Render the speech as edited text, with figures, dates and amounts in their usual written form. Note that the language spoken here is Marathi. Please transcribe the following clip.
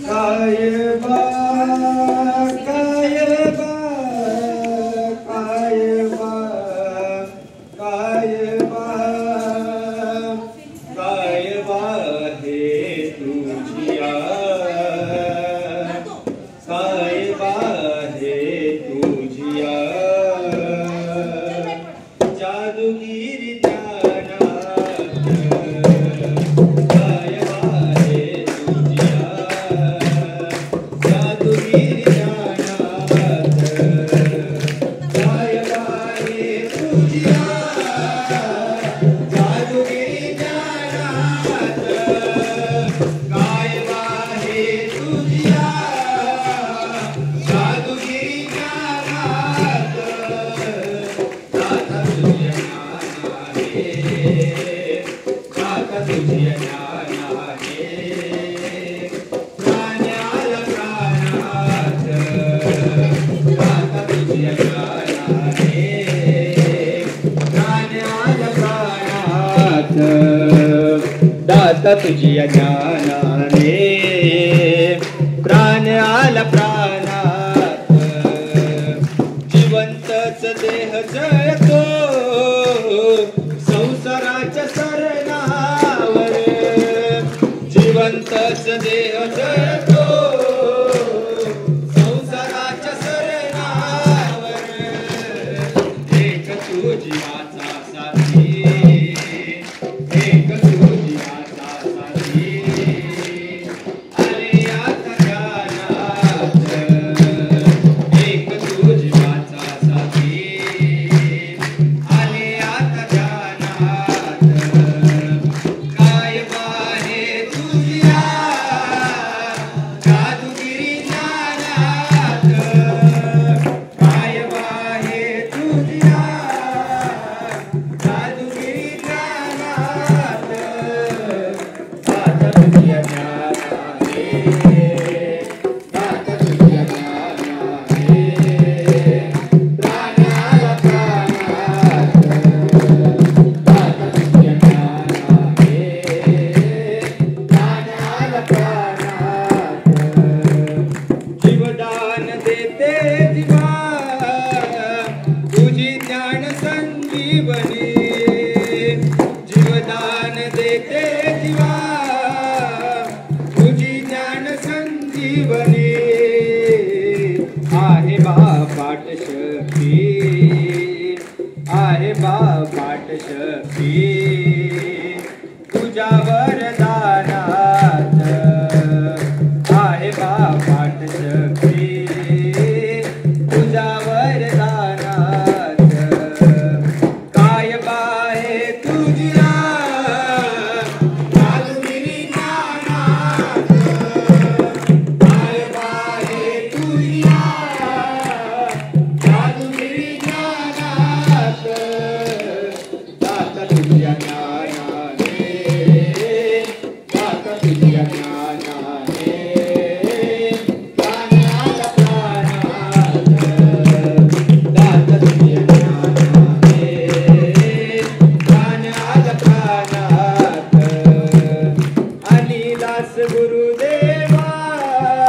काय बा काय बा काय बा काय बा काय बा हे तुझिया काय बा हे तुझिया जादूगिरी दाता तुझिया ज्ञानाने प्राण आला प्राणात जिवंतच देह जळतो संसाराच्या सरणावर जिवंतच देह जळतो संसाराच्या सरणावर एक तुझी वाचा साथी एक तुझी वाचा साथी आले आता ध्यानात एक तुझी वाचा साथी आले आता ध्यानात काय बाहे तुझिया जादूगिरी ज्ञानात काय बाहे तुझिया जादूगिरी ज्ञानात दाता तुझिया ज्ञानाने दाता तुझिया ज्ञानाने प्राणाला प्राणात दाता तुझिया ज्ञानाने प्राणाला प्राणात जीवदान देते दिवा तुझी ज्ञान संजीवनी जीवदान देते दिवा तुझी ज्ञान संजीवनी